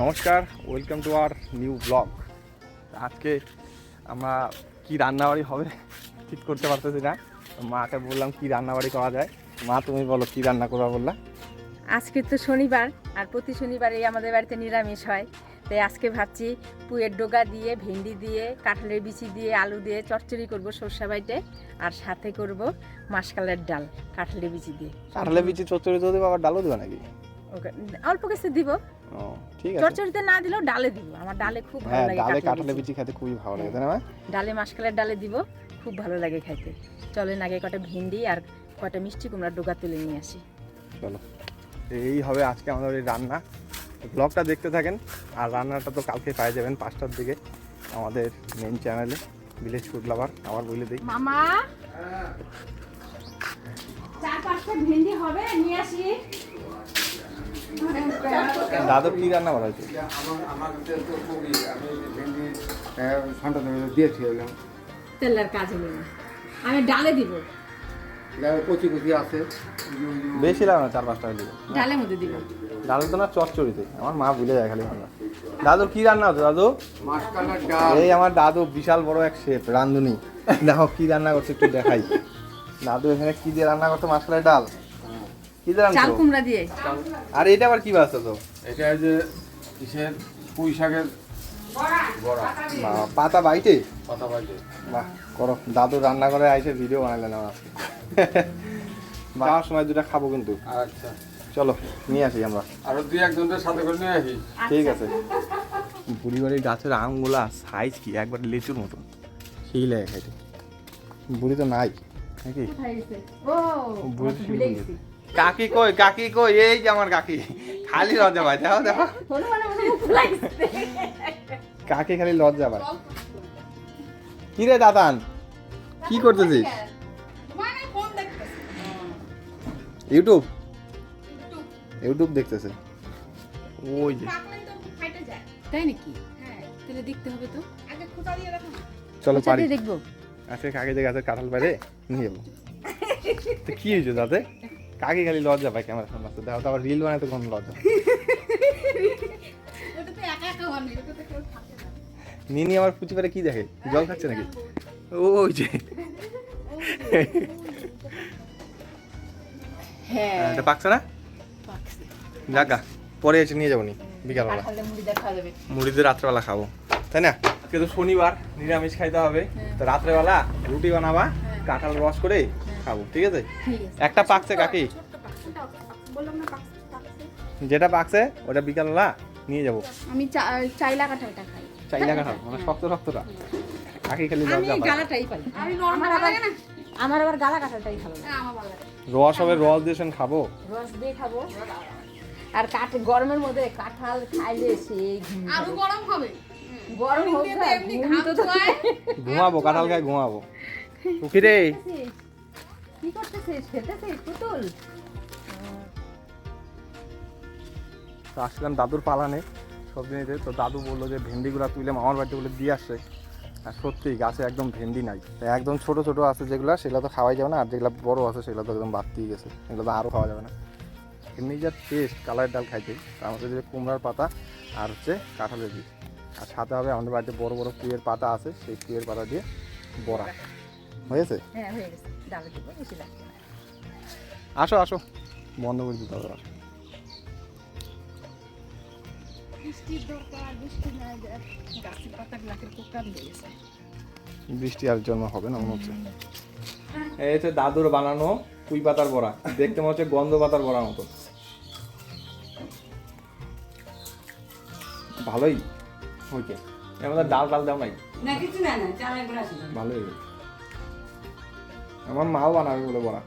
নমস্কার, welcome to our new blog. আজকে আমরা কি রান্নাবাড়ি হবে ঠিক করতে পারতেছি না। মাকে বললাম কি রান্নাবাড়ি করা যায়। মা তুমি বলো কি রান্না করবা বললা। আজকে তো শনিবার, আর প্রতি শনিবারেই আমাদের বাড়িতে নিরামিষ হয়। তাই আজকে ভাবছি পুঁয়ের ডগা দিয়ে, ভেন্ডি দিয়ে, কাঁঠালের বিচি দিয়ে, আলু দিয়ে চচ্চড়ি করব সরষা বাইটে, আর সাথে করব মাসকালের ডাল কাঁঠালের বিচি দিয়ে। কাঁঠালের বিচি চচ্চড়ি তো দেবো, আবার ডালও দেবো নাকি? ওকে অল্প কিছু দিব, ও ঠিক আছে। চচ্চড়িতে না দিলেও ডালে দিব, আমার ডালে খুব ভালো লাগে। ডালে কাঁঠালের বিচি খেতে খুবই ভালো লাগে, তাই না? ডালে মাসকালের ডালে দিব, খুব ভালো লাগে খাইতে। চলেন আগে কটা ভেন্ডি আর কটা মিষ্টি কুমড়ার ডগা তুলে নিয়ে আসি। চলো, এই হবে আজকে আমাদের এই রান্না। ব্লগটা দেখতে থাকেন। আর রান্নাটা তো কালকে পাই যাবেন 5টার দিকে আমাদের মেন চ্যানেলে ভিলেজ ফুড লাভার। আবার বলে দিই মামা 4-5টা ভেন্ডি হবে, নিয়ে আসি। দাদু কি রান্না করা হয়েছে? তেলের কাজ হলো না, আমি ডালে দিব, কচি কচি আছে, বেশি লাগে না, 4-5 টাকা দিবে। ডালের মধ্যে দিব। ডাল তো না, চচ্চড়িতে। আমার মা ভুলে যায় খালি রান্না। দাদু কি রান্না হতো দাদু? মাসকালের ডাল। এই আমার দাদু বিশাল বড় এক শেফ, রাঁধুনি। দেখো কি রান্না করছে একটু দেখাই। দাদু এখানে কি দিয়ে রান্না করতো? মাসকালের ডাল। কি দিয়ে চাল রান্না? কুমড়া দিয়ে। আর এটা আবার কি বাসতো তো? এটা যে কিসের পুঁই শাকের বড়া, পাতা বাইটে। পাতা ভাজে। বাহ, করো। দাদু রান্না করে আইসে ভিডিও বানালেন আমার আজকে। যাওয়ার সময় দুটা খাবো কিন্তু। আচ্ছা, চলো নিয়ে আসি আমরা। আরো দুই একজনের সাথে করে নিয়ে আসি। ঠিক আছে। বুড়ি বাড়ির গাছের আমগুলা সাইজ কি একবার লিচুর মতন, সেই লাগে খাইতে। বুড়ি তো নাই নাকি? ও বুড়ি তো ভুলে শিখে গেছি। কাকি কই, কাকি কই? এই যে আমার কাকি, খালি লজ্জা পায়। দেখো দেখো, কাকি খালি লজ্জা পায়। কি রে দাদান, কি করতেছিস? ইউটিউব ইউটিউব দেখতেছে। ওই যে তাই নাকি? তাহলে দেখতে হবে তো। চলো পারি। দেখবো। আজকে কাকি যে গাছের কাঁঠাল পারে নিয়ে যাবো। তো কি হয়েছে তাতে? কাকি খালি লজ্জা পায় ক্যামেরার সামনে আসতে। দেখো তো আবার রিল বানাতে কোনো লজ্জা। নিনি আমার পুচি পারে কি দেখে? জল খাচ্ছে নাকি? ওই যে হ্যাঁ, এটা পাকছে না? জাগা পরে এসে নিয়ে যাবো নি বিকালবেলা। কাঁঠালের মুড়ি দেখা যাবে। মুড়ি দিয়ে রাত্রেবেলা খাবো, তাই না? আজকে তো শনিবার, নিরামিষ খাইতে হবে। তো রাত্রেবেলা রুটি বানাবা, কাঁঠাল রস করে খাবো, ঠিক আছে? ঠিক আছে। একটা পাকছে কাকি, যেটা পাকছে ওটা বিকালবেলা নিয়ে যাবো। আমি চাইলা কাঁঠালটা খাই। চাইনা কাঁঠাল মানে শক্ত শক্তটা। কাকি খালি লজ্জা আমি পায়। গালাটাই পাই। আমার আবার গালা কাঁঠালটাই ভালো লাগে। রস হবে, রস দিয়ে খাবো। রস দিয়ে খাবো। আর গরমের মধ্যে কাঁঠাল খাইলে সেই আরো গরম হবে। গরম হোক না, এমনি ঘুম ঘাম তো চড়ায়। ঘুমাবো, কাঁঠাল খাই ঘুমাবো। উঠি রে। কি করতেছিস? খেতেছিস পুতুল? তো আসলাম দাদুর পালানে সবজি নিতে। তো দাদু বললো যে ভেন্ডিগুলো তুলে মামার বাড়িতে বলে দিয়ে আসছে। আর সত্যি গাছে একদম ভেন্ডি নাই। একদম ছোট ছোট আছে যেগুলো, সেগুলো তো খাওয়াই যাবে না। আর যেগুলো বড় আছে সেগুলো তো একদম বাড়তেই গেছে, এগুলো তো আরও খাওয়া যাবে না। এমনি যা টেস্ট কালারের ডাল খাইতে, তার মধ্যে যে কুমড়ার পাতা আর হচ্ছে কাঁঠালের বীজ। আর সাথে হবে আমাদের বাড়িতে বড় বড় পুঁয়ের পাতা আছে, সেই পুঁয়ের পাতা দিয়ে বড়া হয়েছে। হ্যাঁ হয়ে গেছে, ডালে দিব, বেশি লাগবে না। আসো আসো, বন্ধ করে দিতে হবে। আসো, বৃষ্টির দরকার, বৃষ্টি না গাছের পাতাগুলোকে কোকান দিয়েছে। বৃষ্টি আর জন্য হবে না মনে হচ্ছে। এই হচ্ছে দাদুর বানানো পুঁই পাতার বড়া, দেখতে মনে হচ্ছে গন্ধ পাতার বড়ার মতো। ভালোই হয়েছে। এর মধ্যে ডাল ডাল দাও নাই, ভালোই হয়েছে। আমার মাও বানাবে বলে বড়া।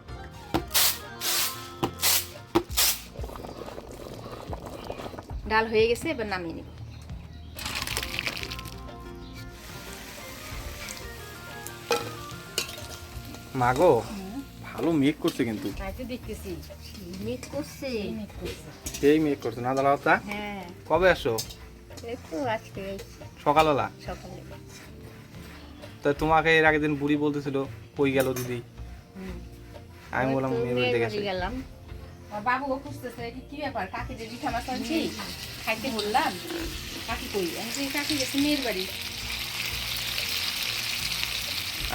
ডাল হয়ে গেছে, এবার নামিয়ে নিব। মাগো ভালো মেক করছে কিন্তু। তাইতো দেখতেছি মেক করছে। সেই মেক করছে না দাদা? হ্যাঁ, কবে আসো? এই তো আজকে সকালবেলা। সকালে। তো তোমাকে এর আগের দিন বুড়ি বলতেছিল কই গেল দিদি। আমি বললাম মেয়ের বাড়িতে গেছে। গেলাম। বাবু খুঁজতেছে কি ব্যাপার, কাকে যে পিঠা মাছ আনছি খাইতে বললাম কাকি কই আমি যে কাকি গেছে মেয়ের বাড়ি।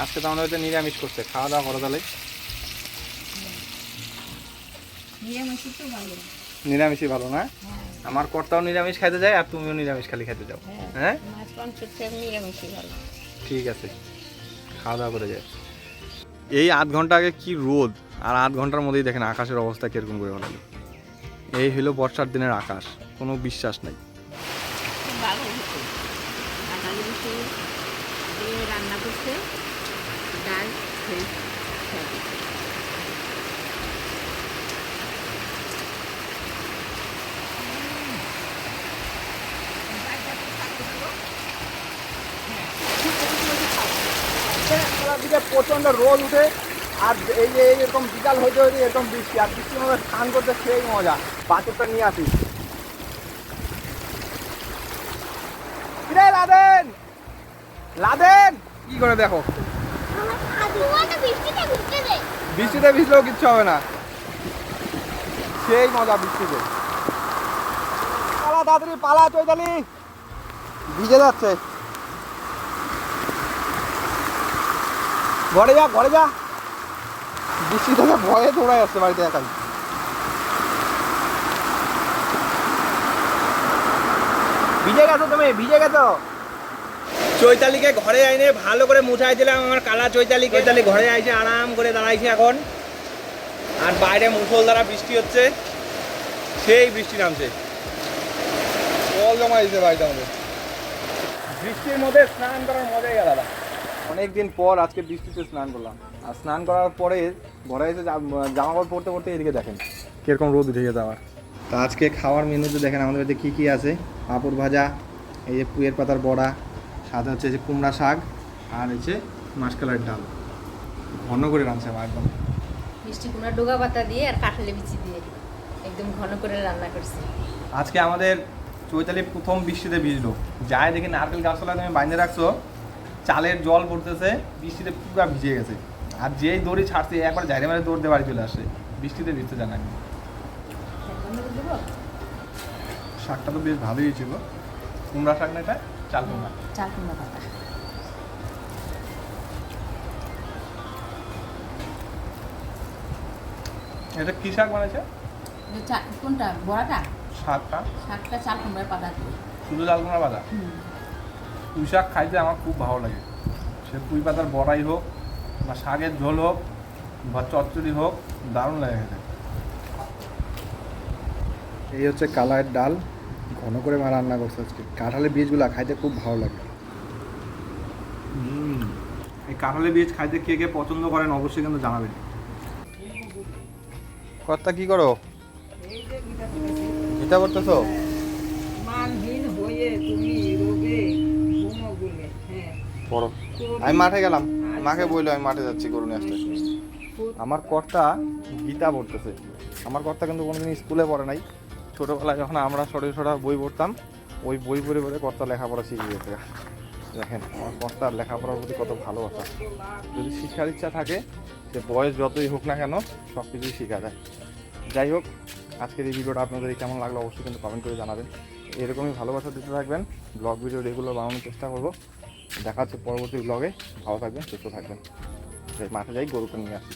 আজকে তো আমাদের হচ্ছে নিরামিষ করছে, খাওয়া দাওয়া করো তাহলে। নিরামিষ তো ভালো। নিরামিষই ভালো না? আমার কর্তাও নিরামিষ খাইতে যায় আর তুমিও নিরামিষ খালি খাইতে যাও। হ্যাঁ মাছ মাংস নিরামিষই ভালো। ঠিক আছে, খাওয়া দাওয়া করে যায়। এই আধ ঘন্টা আগে কি রোদ, আর আধ ঘন্টার মধ্যেই দেখেন আকাশের অবস্থা কিরকম করে হলো। এই হলো বর্ষার দিনের আকাশ, কোনো বিশ্বাস নাই। ভালো হতো কাঁঠালি বিচি দিয়ে রান্না করছে, ডাল খেয়ে দিকে প্রচন্ড রোদ উঠে, আর এই যে এরকম বিকাল হইতে হইতে এরকম বৃষ্টি, আর বৃষ্টির মধ্যে স্নান করতে সেই মজা। বাছুরটা নিয়ে আসি। লাদেন লাদেন কি করে দেখো, বৃষ্টিতে ভিজলেও কিচ্ছু হবে না, সেই মজা বৃষ্টিতে। পালা তাড়াতাড়ি পালা, চৈতালি ভিজে যাচ্ছে। ঘরে যা, ঘরে যা, বৃষ্টি থেকে ভয়ে দৌড়াই আসছে বাড়িতে একাই। ভিজে গেছো তুমি, ভিজে গেছো। চৈতালিকে ঘরে আইনে ভালো করে মুছাই দিলাম। আমার কালা চৈতালি, চৈতালি ঘরে আইছে, আরাম করে দাঁড়াইছে এখন। আর বাইরে মুষলধারা বৃষ্টি হচ্ছে, সেই বৃষ্টি নামছে, জল জমা দিচ্ছে বাড়িতে আমাদের। বৃষ্টির মধ্যে স্নান করার মজাই আলাদা। অনেকদিন পর আজকে বৃষ্টিতে স্নান করলাম, আর স্নান করার পরে ঘরে এসে জামা কাপড় পরতে পরতে এদিকে দেখেন কিরকম রোদ উঠে গেছে আমার। তা আজকে খাওয়ার মেনুতে দেখেন আমাদের বাড়িতে কী কী আছে। পাঁপড় ভাজা, এই যে পুঁয়ের পাতার বড়া, সাথে হচ্ছে যে কুমড়া শাক, আর হচ্ছে মাসকলাইয়ের ডাল। ঘন করে রাঁধছে আমার একদম। মিষ্টি কুমড়া ডোগা পাতা দিয়ে আর কাঁঠালি বিচি দিয়ে একদম ঘন করে রান্না করছি। আজকে আমাদের চৈতালি প্রথম বৃষ্টিতে ভিজলো। যাই দেখি নারকেল গাছতলা তুমি বাইন্ধে রাখছো, চালের জল পড়তেছে, বৃষ্টিতে পুরো ভিজে গেছে। আর যেই দড়ি ছাড়ছে একবার জায়গা মারে দৌড়তে বাড়ি চলে আসে, বৃষ্টিতে ভিজতে জানা। শাকটা তো বেশ ভালোই ছিল, কুমড়া শাক না এটা, চাল কুমড়া, চাল কুমড়া পাতা। এটা কি শাক বানাইছে? কোনটা বড়াটা? শাকটা, শাকটা চাল কুমড়ার পাতা দিয়ে। শুধু চাল কুমড়া পাতা। পুঁই শাক খাইতে আমার খুব ভালো লাগে, সে পুঁই পাতার বড়াই হোক বা শাকের ঝোল হোক বা চচ্চড়ি হোক, দারুণ লাগে খেতে। এই হচ্ছে কালাইয়ের ডাল, ঘন করে মা রান্না করছে আজকে। কাঁঠালের বীজগুলা খাইতে খুব ভালো লাগে। এই কাঁঠালের বীজ খাইতে কে কে পছন্দ করেন অবশ্যই কিন্তু জানাবেন। কর্তা কি করো? গীতা করতেছো? মানহীন হয়ে তুমি রোগে ঘুমোগুলে। হ্যাঁ, পড়ো। আমি মাঠে গেলাম, মাকে বললো আমি মাঠে যাচ্ছি গরু নিয়ে আসতে। আমার কর্তা গীতা পড়তেছে। আমার কর্তা কিন্তু কোনোদিন স্কুলে পড়ে নাই। ছোটোবেলায় যখন আমরা ছোটো ছোটো বই পড়তাম, ওই বই পড়ে পড়ে কর্তা লেখাপড়া শিখে গেছে। দেখেন আমার কর্তার লেখাপড়ার প্রতি কত ভালোবাসা। যদি শিক্ষার ইচ্ছা থাকে, সে বয়স যতই হোক না কেন, সব কিছুই শেখা যায়। যাই হোক, আজকের এই ভিডিওটা আপনাদের কেমন লাগলো অবশ্যই কিন্তু কমেন্ট করে জানাবেন। এরকমই ভালোবাসা দিতে থাকবেন। ব্লগ ভিডিও রেগুলার বানানোর চেষ্টা করবো। দেখা হচ্ছে পরবর্তী ব্লগে। ভালো থাকবেন, সুস্থ থাকবেন। মাঠে যাই গরুকে নিয়ে আসি।